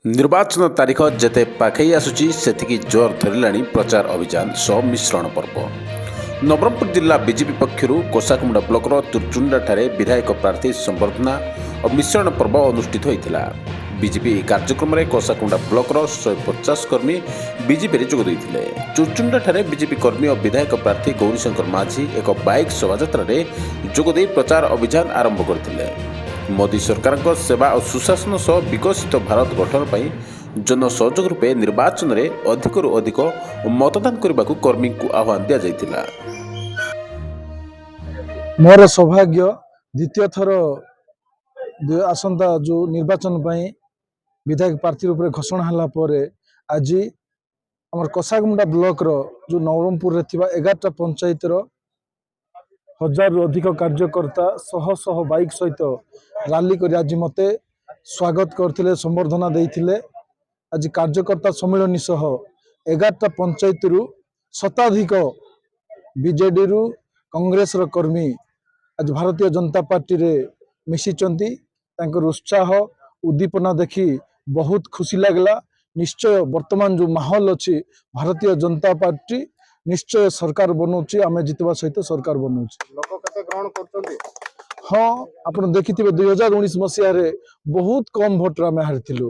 ନିର୍ବାଚନ ତାରିଖ ଯେତେ ପାଖେଇ ଆସୁଛି ସେତିକି ଜୋର ଧରିଲାଣି ପ୍ରଚାର ଅଭିଯାନ ସହ ମିଶ୍ରଣ ପର୍ବ। ନବରଙ୍ଗପୁର ଜିଲ୍ଲା ବିଜେପି ପକ୍ଷରୁ କୋଷାକୁମୁଣ୍ଡା ବ୍ଲକର ତୁର୍ଚୁଣ୍ଡାଠାରେ ବିଧାୟକ ପ୍ରାର୍ଥୀ ସମ୍ବର୍ଦ୍ଧନା ଓ ମିଶ୍ରଣ ପର୍ବ ଅନୁଷ୍ଠିତ ହୋଇଥିଲା। ବିଜେପି ଏହି କାର୍ଯ୍ୟକ୍ରମରେ କୋଷାକୁମୁଣ୍ଡା ବ୍ଲକର 150 କର୍ମୀ ବିଜେପିରେ ଯୋଗ ଦେଇଥିଲେ। ଚୁର୍ଚୁଣ୍ଡାଠାରେ ବିଜେପି କର୍ମୀ ଓ ବିଧାୟକ ପ୍ରାର୍ଥୀ ଗୌରୀଶଙ୍କର ମାଝୀ ଏକ ବାଇକ୍ ଶୋଭାଯାତ୍ରାରେ ଯୋଗଦେଇ ପ୍ରଚାର ଅଭିଯାନ ଆରମ୍ଭ କରିଥିଲେ। ମୋଦି ସରକାରଙ୍କ ସେବା ଓ ସୁଶାସନ ସହ ବିକଶିତ ଭାରତ ଗଠନ ପାଇଁ ଜନ ସହଯୋଗ ରୂପେ ନିର୍ବାଚନରେ ଅଧିକରୁ ଅଧିକ ମତଦାନ କରିବାକୁ କର୍ମୀଙ୍କୁ ଆହ୍ୱାନ ଦିଆଯାଇଥିଲା। ମୋର ସୌଭାଗ୍ୟ ଦ୍ୱିତୀୟ ଥର ଆସନ୍ତା ଯେଉଁ ନିର୍ବାଚନ ପାଇଁ ବିଧାୟକ ପ୍ରାର୍ଥୀ ରୂପରେ ଘୋଷଣା ହେଲା ପରେ ଆଜି ଆମର କୋଷାକୁମୁଣ୍ଡା ବ୍ଲକର ଯେଉଁ ନବରଙ୍ଗପୁରରେ ଥିବା 11ଟା ପଞ୍ଚାୟତର 1000ରୁ ଅଧିକ କାର୍ଯ୍ୟକର୍ତ୍ତା ଶହ ଶହ ବାଇକ୍ ସହିତ ରାଲି କରି ଆଜି ମୋତେ ସ୍ୱାଗତ କରିଥିଲେ, ସମ୍ବର୍ଦ୍ଧନା ଦେଇଥିଲେ। ଆଜି କାର୍ଯ୍ୟକର୍ତ୍ତା ସମ୍ମିଳନୀ ସହ 11ଟା ପଞ୍ଚାୟତରୁ ଶତାଧିକ ବିଜେଡିରୁ କଂଗ୍ରେସର କର୍ମୀ ଆଜି ଭାରତୀୟ ଜନତା ପାର୍ଟିରେ ମିଶିଛନ୍ତି। ତାଙ୍କର ଉତ୍ସାହ ଉଦ୍ଦୀପନା ଦେଖି ବହୁତ ଖୁସି ଲାଗିଲା। ନିଶ୍ଚୟ ବର୍ତ୍ତମାନ ଯେଉଁ ମାହୋଲ ଅଛି ଭାରତୀୟ ଜନତା ପାର୍ଟି ନିଶ୍ଚୟ ସରକାର ବନଉଛି, ଆମେ ଜିତିବା ସହିତ ସରକାର ବନଉଛି। ଲୋକ କେତେ ଗ୍ରହଣ କରୁଛନ୍ତି? ହଁ, ଆପଣ ଦେଖିଥିବେ 2019 ମସିହାରେ ବହୁତ କମ୍ ଭୋଟରେ ଆମେ ହାରିଥିଲୁ।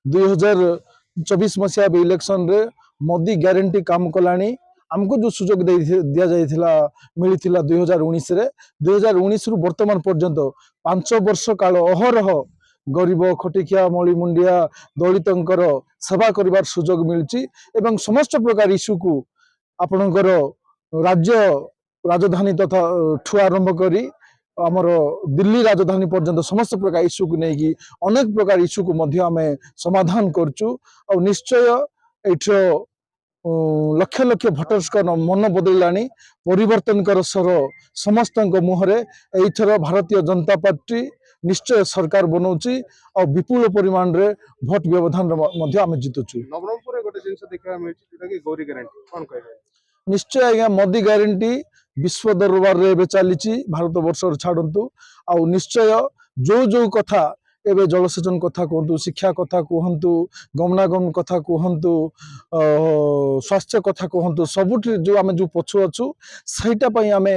2024 ମସିହା ଇଲେକ୍ସନରେ ମୋଦି ଗ୍ୟାରେଣ୍ଟି କାମ କଲାଣି। ଆମକୁ ଯେଉଁ ସୁଯୋଗ ଦିଆଯାଇଥିଲା ମିଳିଥିଲା 2019ରେ, 2019ରୁ ବର୍ତ୍ତମାନ ପର୍ଯ୍ୟନ୍ତ 5 ବର୍ଷ କାଳ ଅହରହ ଗରିବ ଖଟିଖିଆ ମଳିମୁଣ୍ଡିଆ ଦଳିତଙ୍କର ସେବା କରିବାର ସୁଯୋଗ ମିଳିଛି ଏବଂ ସମସ୍ତ ପ୍ରକାର ଇସ୍ୟୁକୁ ଆପଣଙ୍କର ରାଜ୍ୟ ରାଜଧାନୀ ତଥା ଠୁ ଆରମ୍ଭ କରି ଆମର ଦିଲ୍ଲୀ ରାଜଧାନୀ ପର୍ଯ୍ୟନ୍ତ ସମସ୍ତ ପ୍ରକାର ଇସ୍ୟୁକୁ ନେଇକି ଅନେକ ପ୍ରକାର ଇସ୍ୟୁକୁ ମଧ୍ୟ ଆମେ ସମାଧାନ କରୁଛୁ। ଆଉ ନିଶ୍ଚୟ ଏଇଠିର ଲକ୍ଷ ଲକ୍ଷ ଭୋଟର୍ସଙ୍କ ମନ ବଦଳିଲାଣି। ପରିବର୍ତ୍ତନଙ୍କର ସ୍ୱର ସମସ୍ତଙ୍କ ମୁହଁରେ। ଏଇଥର ଭାରତୀୟ ଜନତା ପାର୍ଟି ନିଶ୍ଚୟ ସରକାର ବନଉଛି ଆଉ ବିପୁଳ ପରିମାଣରେ ଭୋଟ ବ୍ୟବଧାନରେ ମଧ୍ୟ ଆମେ ଜିତୁଛୁ। ନବରଙ୍ଗପୁରରେ ଗୋଟେ ଜିନିଷ ଦେଖିବାକୁ ମିଳିଛି ଯୋଉଟାକି ଗୌରୀ ଗ୍ୟାରେଣ୍ଟି, କ'ଣ କହିବେ? ନିଶ୍ଚୟ ଆଜ୍ଞା, ମୋଦି ଗ୍ୟାରେଣ୍ଟି ବିଶ୍ୱ ଦରବାରରେ ଏବେ ଚାଲିଛି, ଭାରତ ବର୍ଷର ଛାଡ଼ନ୍ତୁ। ଆଉ ନିଶ୍ଚୟ ଯୋଉ କଥା ଏବେ ଜଳସେଚନ କଥା କୁହନ୍ତୁ, ଶିକ୍ଷା କଥା କୁହନ୍ତୁ, ଗମନାଗମନ କଥା କୁହନ୍ତୁ, ସ୍ୱାସ୍ଥ୍ୟ କଥା କୁହନ୍ତୁ, ସବୁଠି ଯେଉଁ ଆମେ ଯେଉଁ ପଛୁ ଅଛୁ ସେଇଟା ପାଇଁ ଆମେ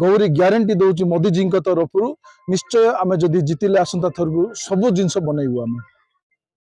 ଗୌରୀ ଗ୍ୟାରେଣ୍ଟି ଦେଉଛୁ ମୋଦିଜୀଙ୍କ ତରଫରୁ। ନିଶ୍ଚୟ ଆମେ ଯଦି ଜିତିଲେ ଆସନ୍ତା ଥରକୁ ସବୁ ଜିନିଷ ବନେଇବୁ ଆମେ।